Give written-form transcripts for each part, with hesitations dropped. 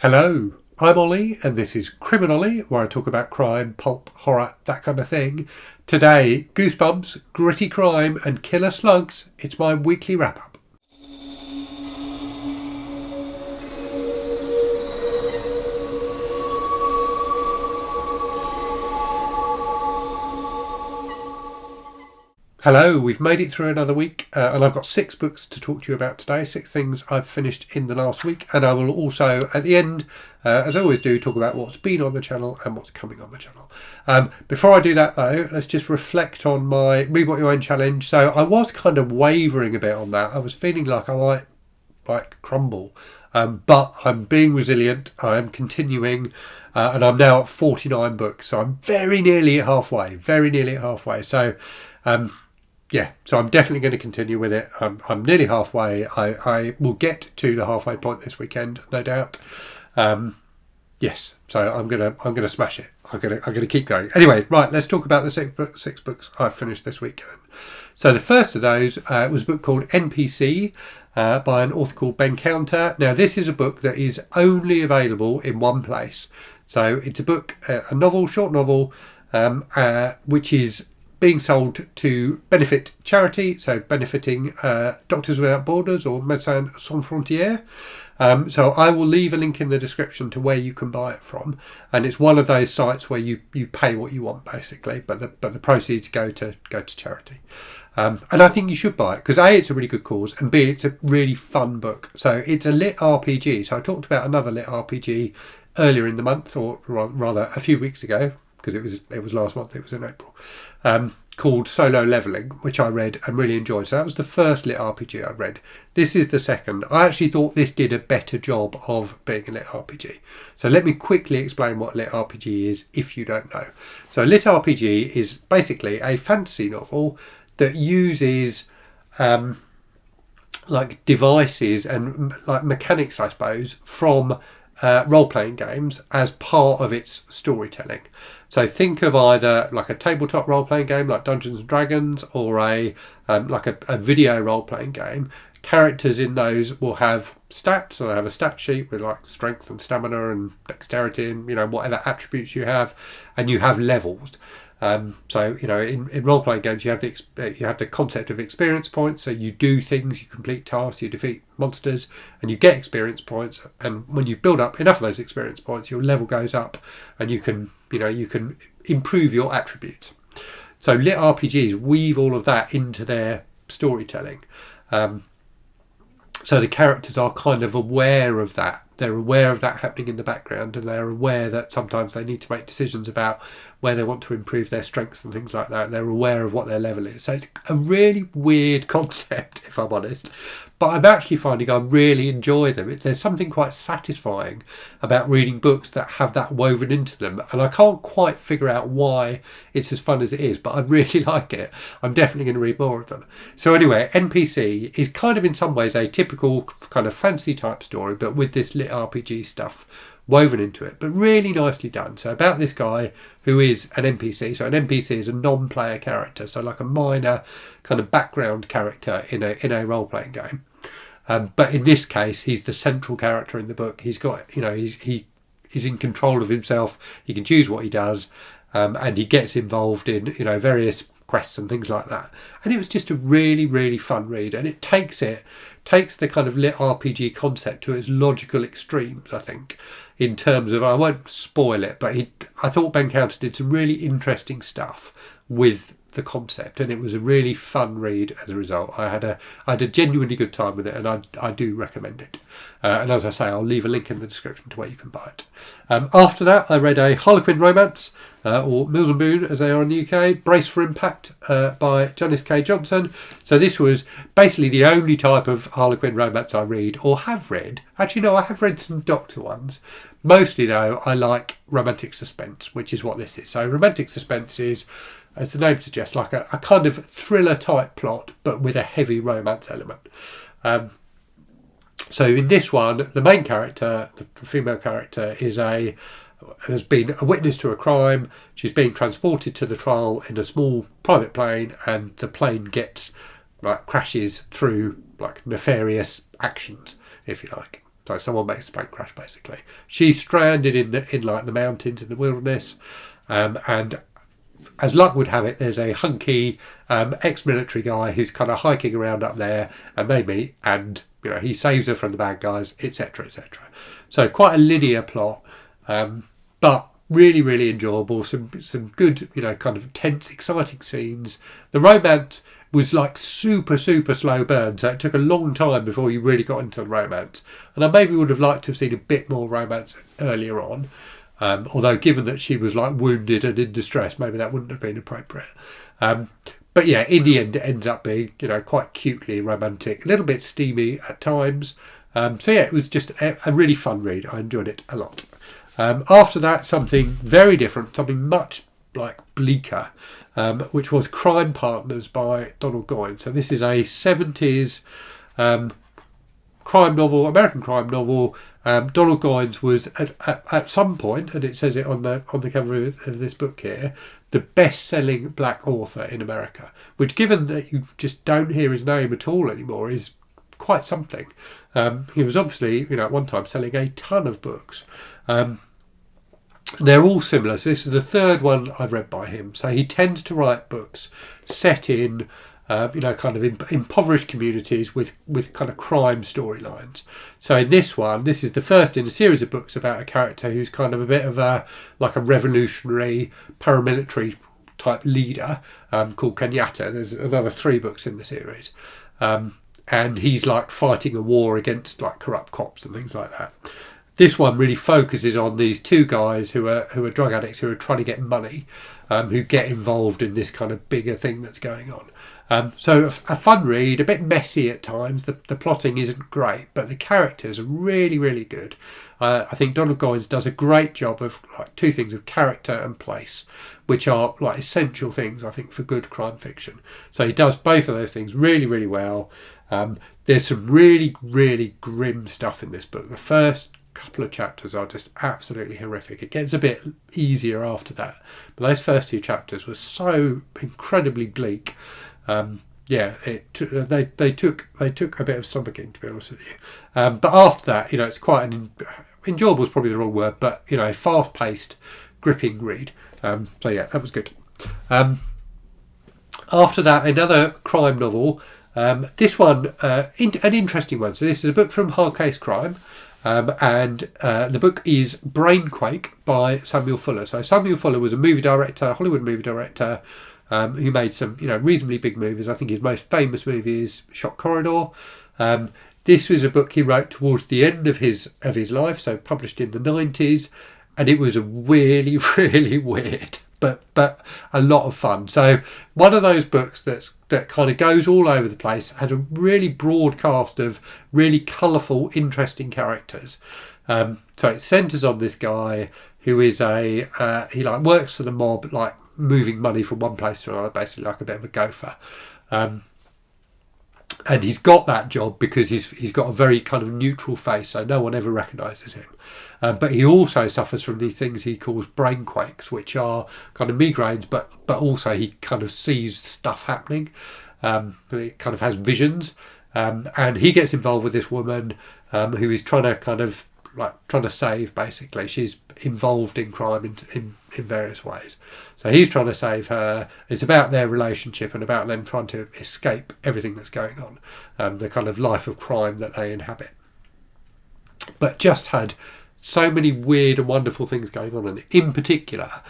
Hello, I'm Ollie, and this is Criminally, where I talk about crime, pulp, horror, that kind of thing. Today, Goosebumps, gritty crime, and killer slugs. It's my weekly wrap-up. Hello, we've made it through another week, and I've got 6 books to talk to you about today, 6 things I've finished in the last week, and I will also, at the end, as I always do, talk about what's been on the channel and what's coming on the channel. Before I do that, though, let's just reflect on my Read What You Own challenge. So I was kind of wavering a bit on that. I was feeling like I might crumble, but I'm being resilient. I am continuing, and I'm now at 49 books, so I'm very nearly at halfway, So... yeah, so I'm definitely going to continue with it. I'm nearly halfway. I will get to the halfway point this weekend, no doubt. Yes, so I'm gonna smash it. I'm gonna keep going. Anyway, right, let's talk about the 6 books I've finished this weekend. So the first of those was a book called NPC by an author called Ben Counter. Now this is a book that is only available in one place. So it's a book, a novel, short novel, which is being sold to benefit charity, so benefiting Doctors Without Borders or Médecins Sans Frontières. So I will leave a link in the description to where you can buy it from, and it's one of those sites where you pay what you want basically, but the proceeds go to charity. And I think you should buy it because A, it's a really good cause, and B, it's a really fun book. So it's a lit RPG. So I talked about another lit RPG earlier in the month, or rather a few weeks ago, because it was last month, it was in April, called Solo Leveling, which I read and really enjoyed. So that was the first lit RPG I read. This is the second. I actually thought this did a better job of being a lit RPG. So let me quickly explain what lit RPG is if you don't know. So lit RPG is basically a fantasy novel that uses like devices and like mechanics, I suppose, from role-playing games as part of its storytelling. So think of either like a tabletop role-playing game like Dungeons and Dragons, or a video role-playing game. Characters in those will have stats, so they have a stat sheet with like strength and stamina and dexterity and whatever attributes you have, and you have levels. So in role-playing games you have the concept of experience points. So you do things, you complete tasks, you defeat monsters, and you get experience points. And when you build up enough of those experience points, your level goes up, and you can improve your attributes. So lit RPGs weave all of that into their storytelling. So the characters are kind of aware of that. They're aware of that happening in the background, and they're aware that sometimes they need to make decisions about where they want to improve their strengths and things like that. They're aware of what their level is. So it's a really weird concept, if I'm honest. But I'm actually finding I really enjoy them. There's something quite satisfying about reading books that have that woven into them. And I can't quite figure out why it's as fun as it is, but I really like it. I'm definitely going to read more of them. So anyway, NPC is kind of in some ways a typical kind of fantasy type story, but with this lit RPG stuff woven into it, but really nicely done. So about this guy who is an NPC. So an NPC is a non-player character, so like a minor kind of background character in a role-playing game. But in this case, he's the central character in the book. He's got, he's in control of himself. He can choose what he does, and he gets involved in, various quests and things like that. And it was just a really, really fun read, and it takes the kind of lit RPG concept to its logical extremes, I think, in terms of, I won't spoil it, but I thought Ben Counter did some really interesting stuff with the concept, and it was a really fun read as a result. I had a genuinely good time with it, and I do recommend it. And as I say, I'll leave a link in the description to where you can buy it. After that, I read a Harlequin romance, or Mills and Boon as they are in the UK, Brace for Impact by Janice K. Johnson. So this was basically the only type of Harlequin romance I read or have read. Actually, no, I have read some Doctor ones. Mostly, though, I like romantic suspense, which is what this is. So romantic suspense is, as the name suggests, like a kind of thriller type plot, but with a heavy romance element. So in this one, the main character, the female character, has been a witness to a crime. She's being transported to the trial in a small private plane, and the plane crashes through nefarious actions, if you like. So someone makes the plane crash, basically. She's stranded in like the mountains in the wilderness, and as luck would have it, there's a hunky ex-military guy who's kind of hiking around up there, and he saves her from the bad guys, etc., etc. So quite a linear plot, but really, really enjoyable. Some good, kind of tense, exciting scenes. The romance was like super, super slow burn, so it took a long time before you really got into the romance. And I maybe would have liked to have seen a bit more romance earlier on. Although given that she was like wounded and in distress, maybe that wouldn't have been appropriate. But yeah, in the end, it ends up being, quite cutely romantic, a little bit steamy at times. So yeah, it was just a really fun read. I enjoyed it a lot. After that, something very different, something much like bleaker, which was Crime Partners by Donald Goines. So this is a 70s crime novel, American crime novel. Donald Goines was at some point, and it says it on the cover of this book here, the best-selling black author in America, which, given that you just don't hear his name at all anymore, is quite something. He was obviously, at one time selling a ton of books. They're all similar. So this is the third one I've read by him. So he tends to write books set in, kind of impoverished communities with kind of crime storylines. So in this one, this is the first in a series of books about a character who's kind of a bit of a revolutionary paramilitary type leader called Kenyatta. There's another 3 books in the series. And he's like fighting a war against like corrupt cops and things like that. This one really focuses on these 2 guys who are drug addicts who are trying to get money, who get involved in this kind of bigger thing that's going on. So a fun read, a bit messy at times. The plotting isn't great, but the characters are really, really good. I think Donald Goines does a great job of like 2 things, of character and place, which are like essential things, I think, for good crime fiction. So he does both of those things really, really well. There's some really, really grim stuff in this book. The first couple of chapters are just absolutely horrific. It gets a bit easier after that, but those first 2 chapters were so incredibly bleak. They took a bit of stomaching, to be honest with you. But after that, it's quite enjoyable is probably the wrong word, but a fast-paced, gripping read. So yeah, that was good. After that, another crime novel. This one, an interesting one. So this is a book from Hard Case Crime. And the book is Quake by Samuel Fuller. So Samuel Fuller was a movie director, Hollywood movie director, who made some, reasonably big movies. I think his most famous movie is Shot Corridor. This was a book he wrote towards the end of his life, so published in the 90s, and it was a really, really weird, but a lot of fun. So one of those books that kind of goes all over the place, has a really broad cast of really colourful, interesting characters. So it centres on this guy who is he works for the mob, like moving money from one place to another, basically like a bit of a gopher. And he's got that job because he's got a very kind of neutral face, so no one ever recognises him. But he also suffers from these things he calls brain quakes, which are kind of migraines, but also he kind of sees stuff happening. He kind of has visions. And he gets involved with this woman who is trying to save, basically. She's involved in crime in various ways. So he's trying to save her. It's about their relationship and about them trying to escape everything that's going on, the kind of life of crime that they inhabit. But just had so many weird and wonderful things going on, and in particular,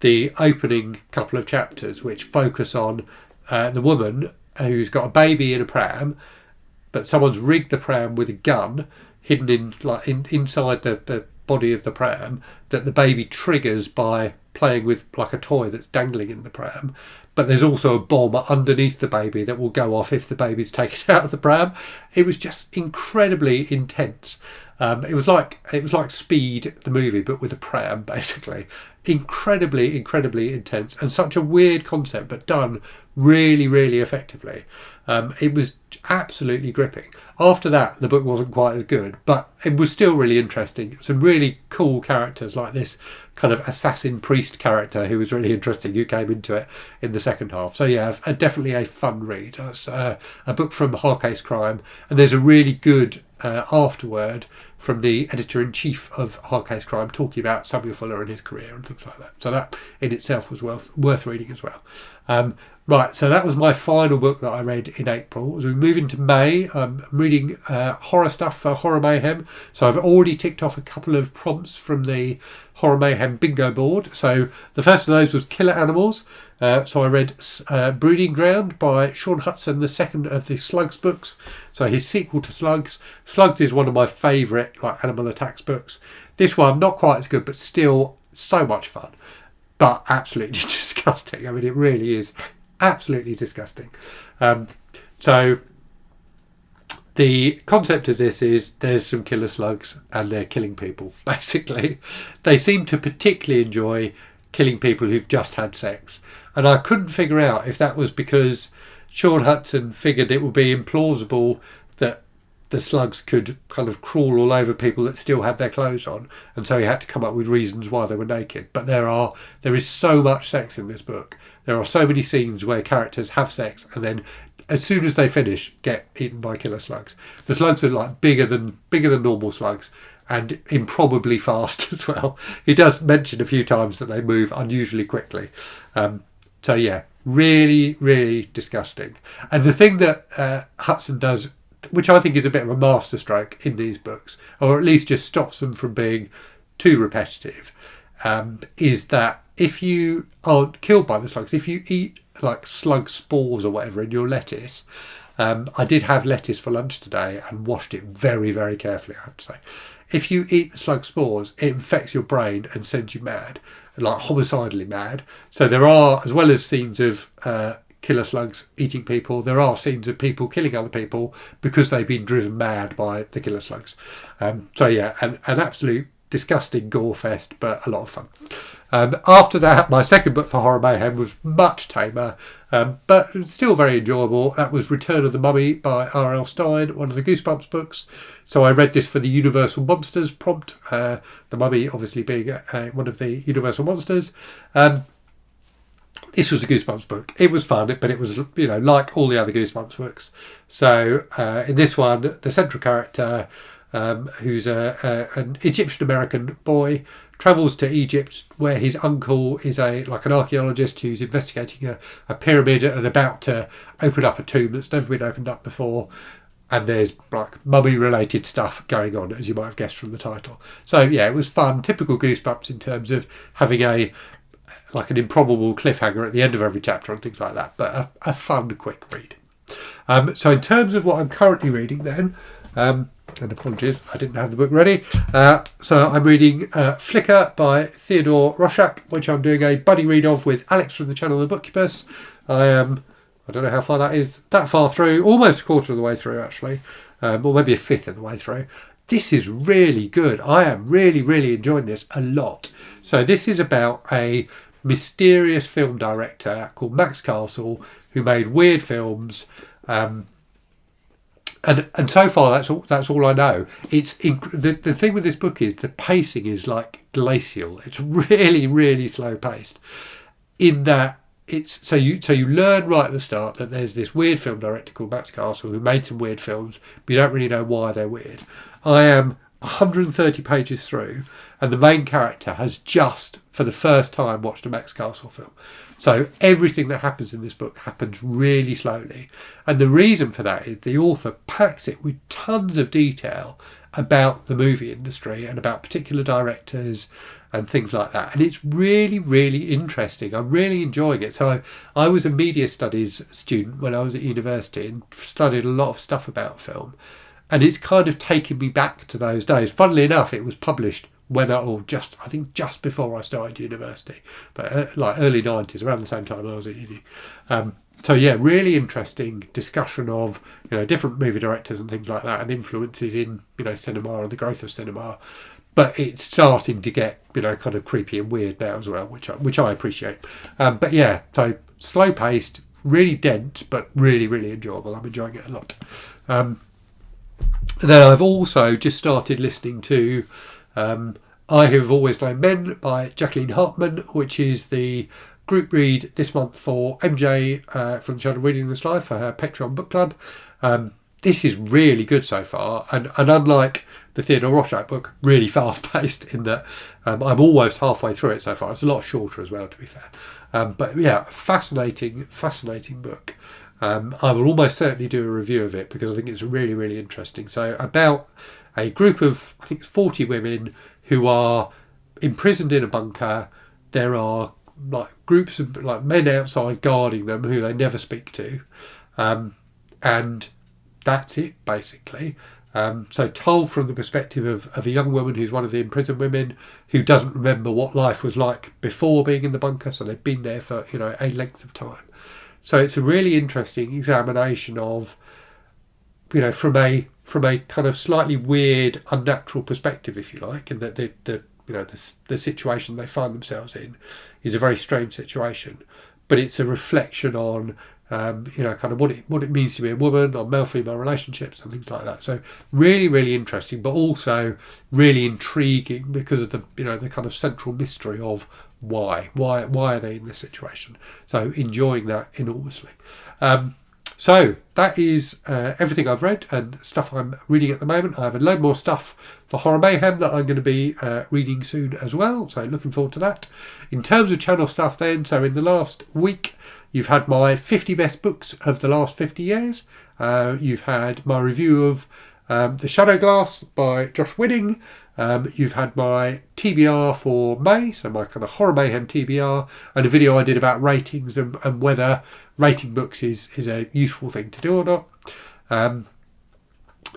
the opening couple of chapters, which focus on the woman who's got a baby in a pram, but someone's rigged the pram with a gun hidden inside the body of the pram that the baby triggers by playing with like a toy that's dangling in the pram. But there's also a bomb underneath the baby that will go off if the baby's taken out of the pram. It was just incredibly intense. It was like Speed, the movie, but with a pram, basically. Incredibly, incredibly intense, and such a weird concept, but done really, really effectively. It was absolutely gripping. After that, the book wasn't quite as good, but it was still really interesting. Some really cool characters, like this kind of assassin priest character who was really interesting, who came into it in the second half. So yeah, definitely a fun read. It's a book from Hard Case Crime, and there's a really good afterword from the editor-in-chief of Hard Case Crime, talking about Samuel Fuller and his career and things like that. So that in itself was worth reading as well. Right, so that was my final book that I read in April. As we move into May, I'm reading horror stuff for Horror Mayhem. So I've already ticked off a couple of prompts from the Horror Mayhem bingo board. So the first of those was Killer Animals. So I read Breeding Ground by Shaun Hutson, the second of the Slugs books. So his sequel to Slugs. Slugs is one of my favourite animal attacks books. This one, not quite as good, but still so much fun. But absolutely disgusting. I mean, it really is absolutely disgusting. So the concept of this is there's some killer slugs and they're killing people, basically. They seem to particularly enjoy killing people who've just had sex. And I couldn't figure out if that was because Shaun Hutson figured it would be implausible that the slugs could kind of crawl all over people that still had their clothes on, and so he had to come up with reasons why they were naked. But there is so much sex in this book. There are so many scenes where characters have sex and then as soon as they finish get eaten by killer slugs. The slugs are bigger than normal slugs and improbably fast as well. He does mention a few times that they move unusually quickly. So yeah, really, really disgusting. And the thing that Hutson does, which I think is a bit of a masterstroke in these books, or at least just stops them from being too repetitive, is that if you aren't killed by the slugs, if you eat slug spores or whatever in your lettuce, I did have lettuce for lunch today and washed it very, very carefully, I have to say. If you eat the slug spores, it infects your brain and sends you mad, homicidally mad. So there are, as well as scenes of killer slugs eating people, there are scenes of people killing other people because they've been driven mad by the killer slugs. So yeah, an absolute disgusting gore fest, but a lot of fun. After that, my second book for Horror Mayhem was much tamer, but still very enjoyable. That was Return of the Mummy by R.L. Stine, one of the Goosebumps books. So I read this for the Universal Monsters prompt, the mummy obviously being one of the Universal Monsters. This was a Goosebumps book. It was fun, but it was, like all the other Goosebumps books. So in this one, the central character, who's an Egyptian-American boy, travels to Egypt where his uncle is an archaeologist who's investigating a pyramid and about to open up a tomb that's never been opened up before. And there's mummy-related stuff going on, as you might have guessed from the title. So yeah, it was fun. Typical Goosebumps in terms of having an improbable cliffhanger at the end of every chapter and things like that. But a fun, quick read. So in terms of what I'm currently reading then, and apologies, I didn't have the book ready. So I'm reading Flicker by Theodore Roscak, which I'm doing a buddy read of with Alex from the channel The Bookkeepers. I don't know how far that is. That far through, almost a quarter of the way through actually, or maybe a fifth of the way through. This is really good. I am really, really enjoying this a lot. So this is about a mysterious film director called Max Castle who made weird films. And so far that's all I know. It's the thing with this book is the pacing is glacial. It's really, really slow paced. In that it's so you learn right at the start that there's this weird film director called Max Castle who made some weird films, but you don't really know why they're weird. I am 130 pages through, and the main character has just for the first time watched a Max Castle film. So everything that happens in this book happens really slowly. And the reason for that is the author packs it with tons of detail about the movie industry and about particular directors and things like that. And it's really, really interesting. I'm really enjoying it. So I was a media studies student when I was at university and studied a lot of stuff about film. And it's kind of taken me back to those days. Funnily enough, it was published I think just before I started university, but early 90s, around the same time I was at uni. So yeah, really interesting discussion of different movie directors and things like that, and influences in cinema and the growth of cinema. But it's starting to get kind of creepy and weird now as well, which I appreciate. But yeah, so slow paced, really dense, but really, really enjoyable. I'm enjoying it a lot. And then I've also just started listening to I Have Always Known Men by Jacqueline Harpman, which is the group read this month for MJ from the channel Reading This Live for her Patreon book club. this is really good so far, and unlike the Theodore Roscak book, really fast paced in that I'm almost halfway through it so far. It's a lot shorter as well, to be fair. But yeah, fascinating book. I will almost certainly do a review of it because I think it's really, really interesting. So about a group of, I think it's 40 women who are imprisoned in a bunker. There are like groups of like men outside guarding them who they never speak to. And that's it, basically. So told from the perspective of a young woman who's one of the imprisoned women who doesn't remember what life was like before being in the bunker. So they've been there for, a length of time. So it's a really interesting examination of, from a kind of slightly weird, unnatural perspective, if you like, and that the situation they find themselves in is a very strange situation, but it's a reflection on, kind of what it means to be a woman, on male-female relationships and things like that. So really, really interesting, but also really intriguing because of the kind of central mystery of why are they in this situation. So enjoying that enormously. So that is everything I've read and stuff I'm reading at the moment. I have a load more stuff for Horror Mayhem that I'm going to be reading soon as well. So looking forward to that. In terms of channel stuff then, so in the last week, you've had my 50 best books of the last 50 years. You've had my review of The Shadow Glass by Josh Winning. You've had my TBR for May, so my kind of Horror Mayhem TBR, and a video I did about ratings and whether rating books is a useful thing to do or not.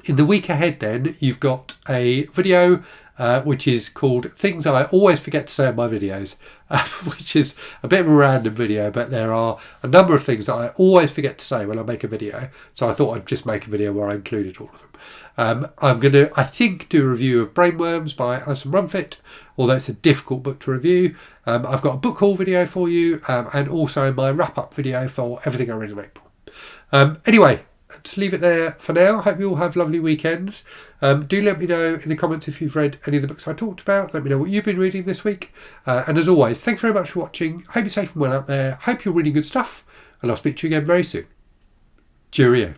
In the week ahead then, you've got a video which is called Things I Always Forget to Say in My Videos, which is a bit of a random video, but there are a number of things that I always forget to say when I make a video, so I thought I'd just make a video where I included all of them. I'm going to, I think, do a review of Brainworms by Alison Rumfitt, although it's a difficult book to review. I've got a book haul video for you, and also my wrap-up video for everything I read in April. Anyway, let's leave it there for now. Hope you all have lovely weekends. Do let me know in the comments if you've read any of the books I talked about. Let me know what you've been reading this week. And as always, thanks very much for watching. Hope you're safe and well out there. Hope you're reading good stuff. And I'll speak to you again very soon. Cheerio.